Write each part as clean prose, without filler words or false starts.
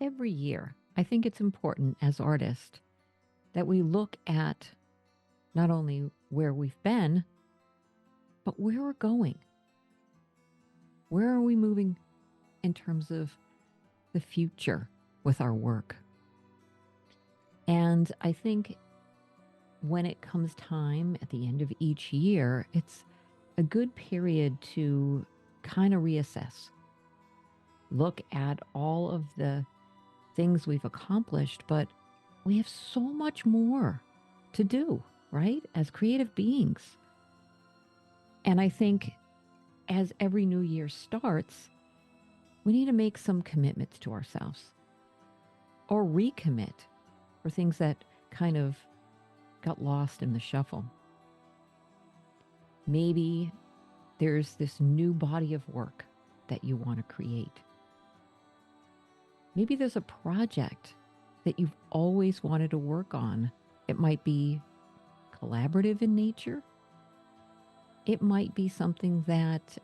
Every year, I think it's important as artists that we look at not only where we've been, but where we're going. Where are we moving in terms of the future with our work? And I think when it comes time at the end of each year, it's a good period to kind of reassess, look at all of the things we've accomplished, but we have so much more to do, right? As creative beings. And I think as every new year starts, we need to make some commitments to ourselves or recommit for things that kind of got lost in the shuffle. Maybe there's this new body of work that you want to create. Maybe there's a project that you've always wanted to work on. It might be collaborative in nature. It might be something that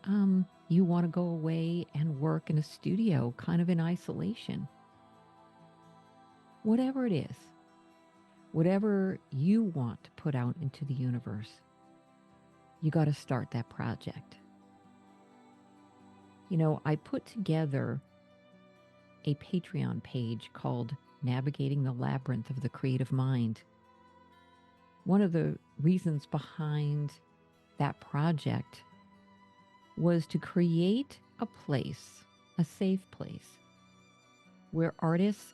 you want to go away and work in a studio, kind of in isolation. Whatever it is, whatever you want to put out into the universe, you got to start that project. You know, I put together a Patreon page called Navigating the Labyrinth of the Creative Mind. One of the reasons behind that project was to create a place, a safe place, where artists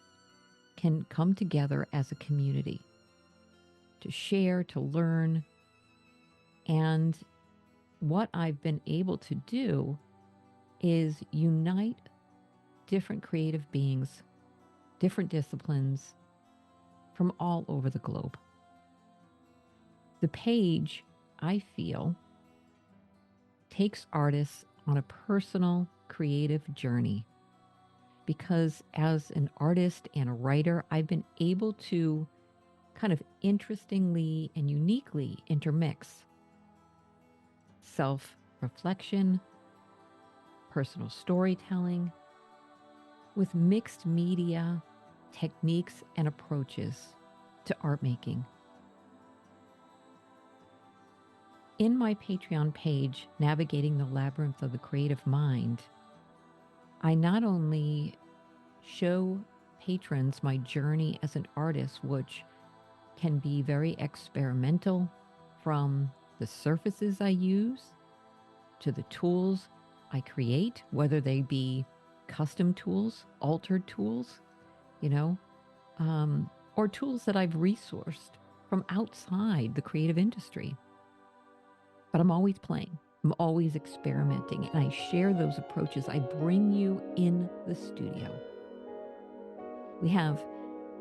can come together as a community to share, to learn. And what I've been able to do is unite different creative beings, different disciplines from all over the globe. The page, I feel, takes artists on a personal creative journey because as an artist and a writer, I've been able to kind of interestingly and uniquely intermix self-reflection, personal storytelling, with mixed media techniques and approaches to art making. In my Patreon page, Navigating the Labyrinth of the Creative Mind, I not only show patrons my journey as an artist, which can be very experimental, from the surfaces I use to the tools I create, whether they be custom tools, altered tools, or tools that I've resourced from outside the creative industry. But I'm always playing. I'm always experimenting, and I share those approaches. I bring you in the studio. We have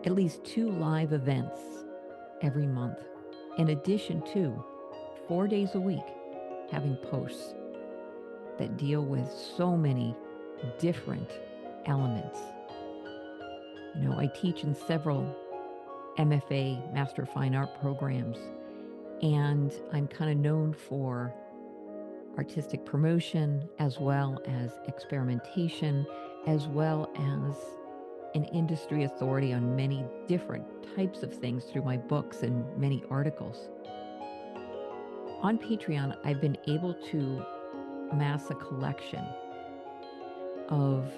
at least 2 live events every month, in addition to 4 days a week having posts that deal with so many different elements. I teach in several MFA, Master of Fine Art programs, and I'm kind of known for artistic promotion as well as experimentation, as well as an industry authority on many different types of things through my books and many articles. On Patreon, I've been able to amass a collection of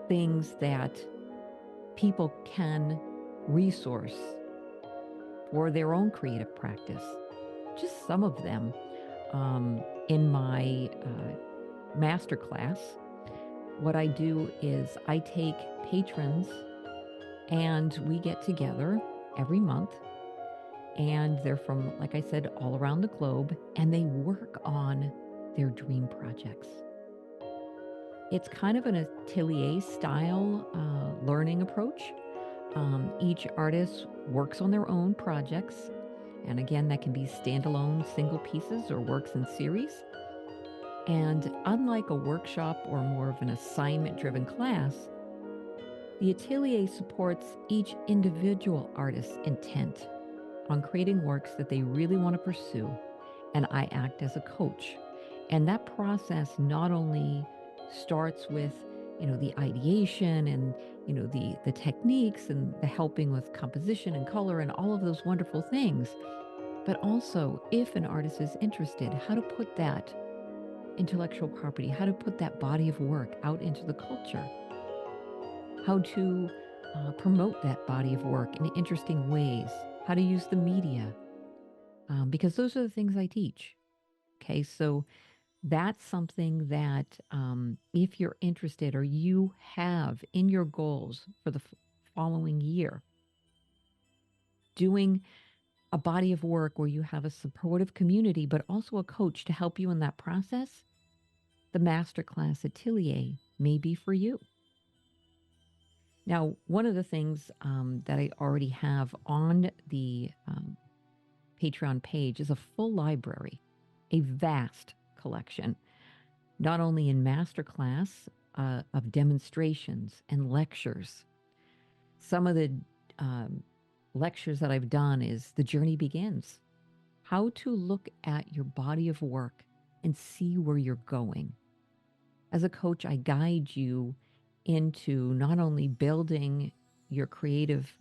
things that people can resource for their own creative practice. Just some of them. In my masterclass, what I do is I take patrons and we get together every month, and they're from, like I said, all around the globe, and they work on their dream projects. It's kind of an atelier style learning approach. Each artist works on their own projects. And again, that can be standalone single pieces or works in series. And unlike a workshop or more of an assignment-driven class, the atelier supports each individual artist's intent on creating works that they really want to pursue, and I act as a coach. And that process not only starts with, the ideation and, the techniques and the helping with composition and color and all of those wonderful things. But also, if an artist is interested, how to put that intellectual property, how to put that body of work out into the culture, how to promote that body of work in interesting ways, how to use the media, because those are the things I teach. Okay, so that's something that if you're interested or you have in your goals for the following year, doing a body of work where you have a supportive community, but also a coach to help you in that process, the Masterclass Atelier may be for you. Now, one of the things that I already have on the Patreon page is a full library, a vast collection, not only in masterclass of demonstrations and lectures. Some of the lectures that I've done is The Journey Begins, how to look at your body of work and see where you're going. As a coach, I guide you into not only building your creative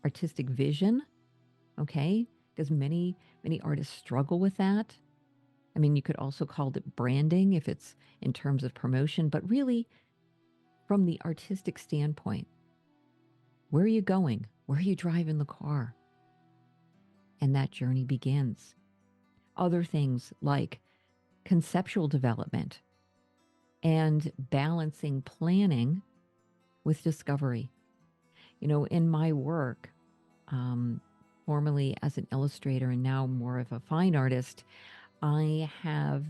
artistic vision, okay, because many artists struggle with that. I mean, you could also call it branding if it's in terms of promotion, but really from the artistic standpoint, where are you going? Where are you driving the car? And that journey begins. Other things like conceptual development and balancing planning with discovery. In my work, formerly as an illustrator and now more of a fine artist, I have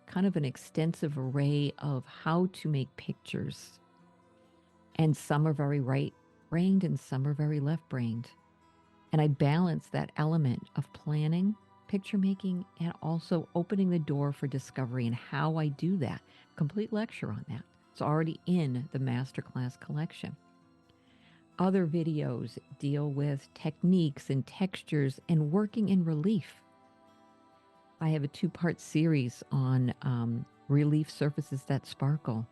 kind of an extensive array of how to make pictures. And some are very right-brained and some are very left-brained. And I balance that element of planning, picture making, and also opening the door for discovery and how I do that. Complete lecture on that. It's already in the Masterclass collection. Other videos deal with techniques and textures and working in relief. I have a 2-part series on relief surfaces that sparkle.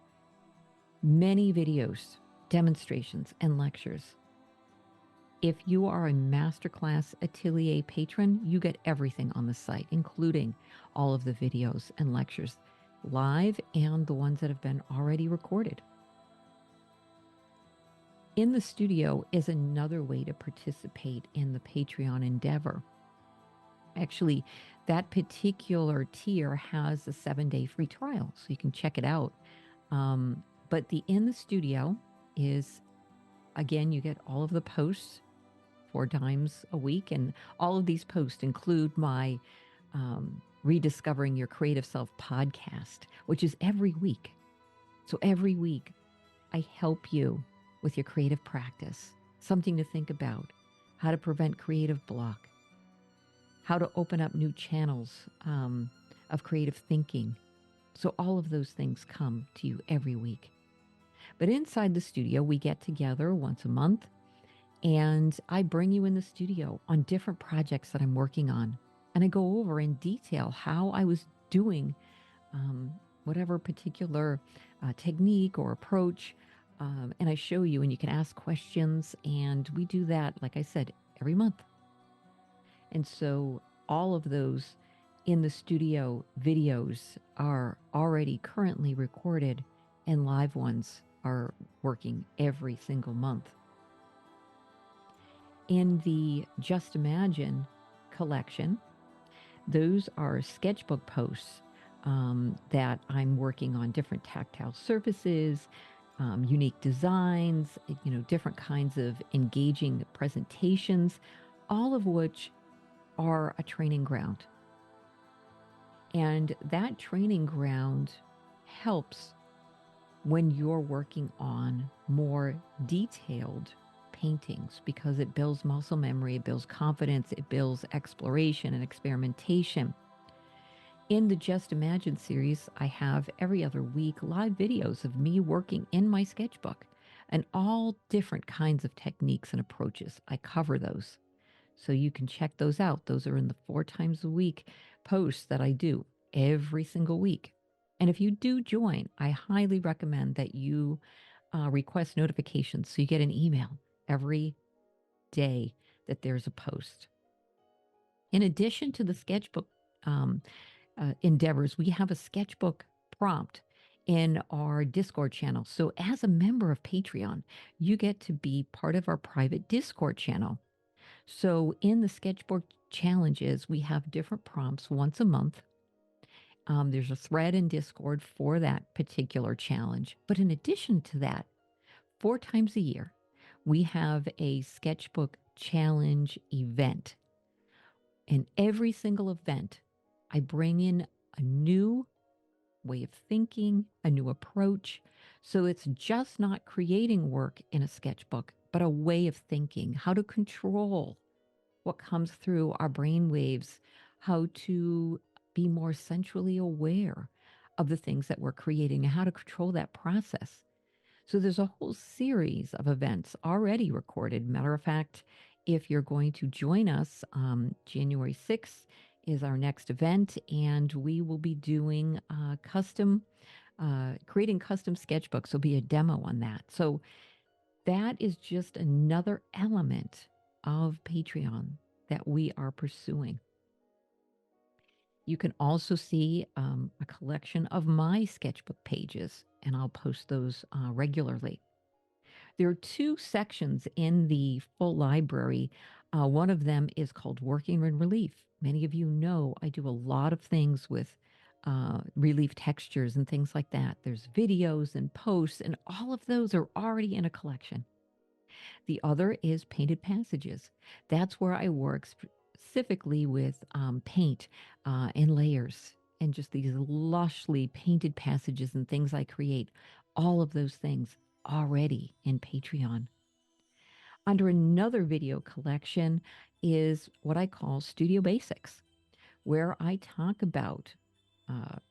Many videos, demonstrations, and lectures. If you are a Masterclass Atelier patron, you get everything on the site, including all of the videos and lectures, live and the ones that have been already recorded. In the studio is another way to participate in the Patreon endeavor. Actually, that particular tier has a 7-day free trial, so you can check it out. But the In the Studio is, again, you get all of the posts 4 times a week, and all of these posts include my Rediscovering Your Creative Self podcast, which is every week. So every week, I help you with your creative practice, something to think about, how to prevent creative block, how to open up new channels of creative thinking. So all of those things come to you every week. But inside the studio, we get together once a month, and I bring you in the studio on different projects that I'm working on. And I go over in detail how I was doing whatever particular technique or approach. And I show you, and you can ask questions. And we do that, like I said, every month. And so all of those in the studio videos are already currently recorded, and live ones are working every single month. In the Just Imagine collection, those are sketchbook posts that I'm working on different tactile surfaces, unique designs, different kinds of engaging presentations, all of which are a training ground. And that training ground helps when you're working on more detailed paintings, because it builds muscle memory, it builds confidence, it builds exploration and experimentation. In the Just Imagine series, I have every other week live videos of me working in my sketchbook and all different kinds of techniques and approaches. I cover those. So you can check those out. Those are in the 4 times a week posts that I do every single week. And if you do join, I highly recommend that you request notifications so you get an email every day that there's a post. In addition to the sketchbook um, endeavors, we have a sketchbook prompt in our Discord channel. So, as a member of Patreon, you get to be part of our private Discord channel. So, in the sketchbook challenges, we have different prompts once a month. There's a thread in Discord for that particular challenge. But in addition to that, 4 times a year, we have a sketchbook challenge event. In every single event, I bring in a new way of thinking, a new approach. So it's just not creating work in a sketchbook, but a way of thinking, how to control what comes through our brain waves, how to be more centrally aware of the things that we're creating, and how to control that process. So there's a whole series of events already recorded. Matter of fact, if you're going to join us, January 6th is our next event, and we will be doing creating custom sketchbooks. There'll be a demo on that. So that is just another element of Patreon that we are pursuing. You can also see a collection of my sketchbook pages, and I'll post those regularly. There are 2 sections in the full library. One of them is called Working in Relief. Many of you know I do a lot of things with relief textures and things like that. There's videos and posts, and all of those are already in a collection. The other is Painted Passages. That's where I work specifically with paint and layers and just these lushly painted passages and things I create. All of those things already in Patreon. Under another video collection is what I call Studio Basics, where I talk about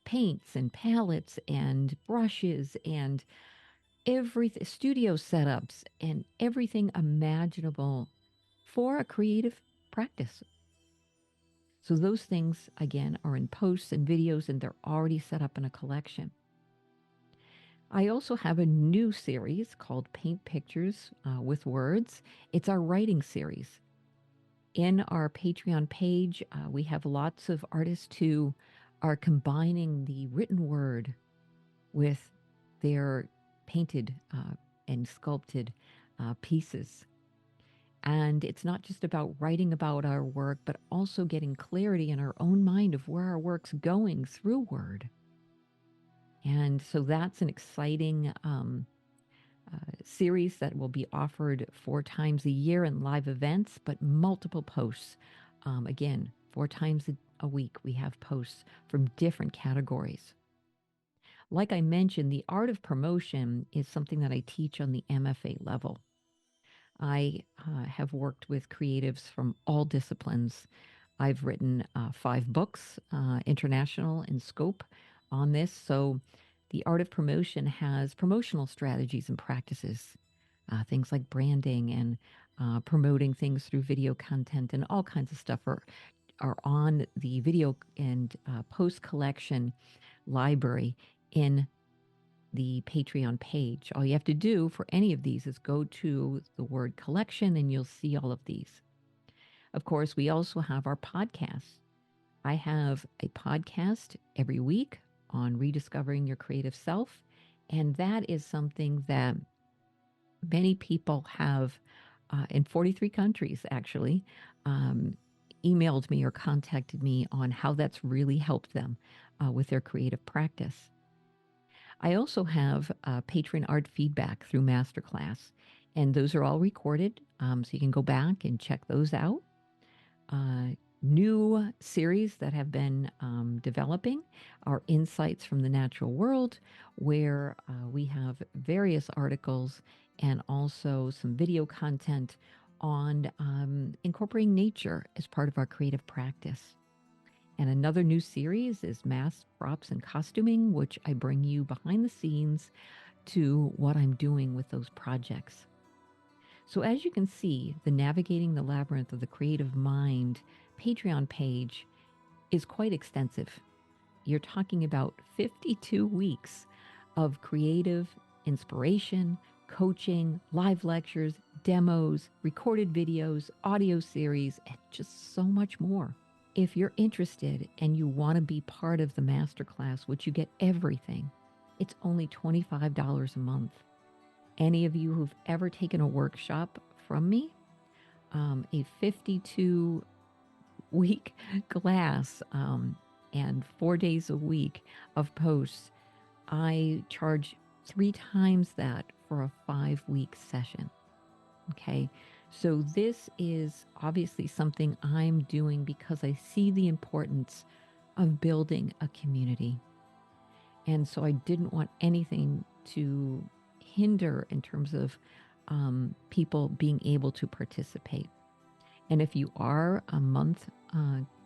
paints and palettes and brushes and everything, studio setups and everything imaginable for a creative practice. So those things, again, are in posts and videos, and they're already set up in a collection. I also have a new series called Paint Pictures with Words. It's our writing series. In our Patreon page, we have lots of artists who are combining the written word with their painted and sculpted pieces. And it's not just about writing about our work, but also getting clarity in our own mind of where our work's going through word. And so that's an exciting series that will be offered 4 times a year in live events, but multiple posts. Again, 4 times a week, we have posts from different categories. Like I mentioned, the art of promotion is something that I teach on the MFA level. I have worked with creatives from all disciplines. I've written 5 books, international in scope, on this. So the art of promotion has promotional strategies and practices, things like branding and promoting things through video content and all kinds of stuff are on the video and post collection library in the Patreon page. All you have to do for any of these is go to the word collection and you'll see all of these. Of course, we also have our podcasts. I have a podcast every week on rediscovering your creative self, and that is something that many people have in 43 countries actually emailed me or contacted me on how that's really helped them with their creative practice. I also have patron art feedback through Masterclass, and those are all recorded, so you can go back and check those out. New series that have been developing are Insights from the Natural World, where we have various articles and also some video content on incorporating nature as part of our creative practice. And another new series is Masks, Props, and Costuming, which I bring you behind the scenes to what I'm doing with those projects. So as you can see, the Navigating the Labyrinth of the Creative Mind Patreon page is quite extensive. you're talking about 52 weeks of creative inspiration, coaching, live lectures, demos, recorded videos, audio series, and just so much more. If you're interested and you want to be part of the masterclass, which you get everything, it's only $25 a month. Any of you who've ever taken a workshop from me, a 52-week class and 4 days a week of posts, I charge 3 times that for a 5-week session. Okay. So this is obviously something I'm doing because I see the importance of building a community. And so I didn't want anything to hinder in terms of people being able to participate. And if you are a month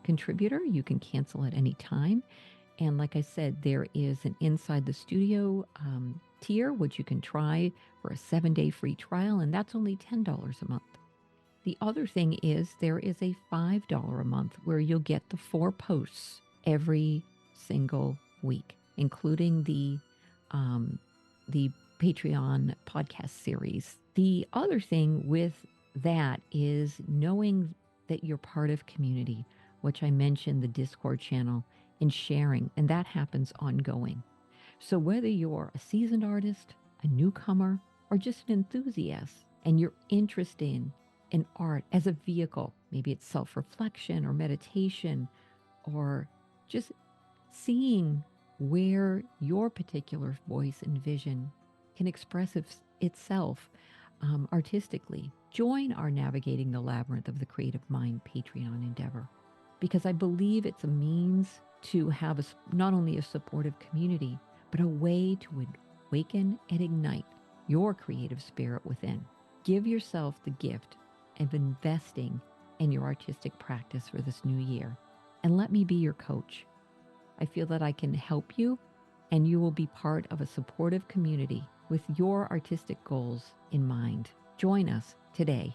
contributor, you can cancel at any time. And like I said, there is an Inside the Studio tier, which you can try for a 7-day free trial, and that's only $10 a month. The other thing is there is a $5 a month where you'll get the 4 posts every single week, including the Patreon podcast series. The other thing with that is knowing that you're part of community, which I mentioned, the Discord channel, and sharing, and that happens ongoing. So whether you're a seasoned artist, a newcomer, or just an enthusiast, and you're interested in art as a vehicle, maybe it's self-reflection or meditation, or just seeing where your particular voice and vision can express itself artistically, join our Navigating the Labyrinth of the Creative Mind Patreon endeavor, because I believe it's a means to have not only a supportive community, but a way to awaken and ignite your creative spirit within. Give yourself the gift of investing in your artistic practice for this new year, and let me be your coach. I feel that I can help you, and you will be part of a supportive community with your artistic goals in mind. Join us today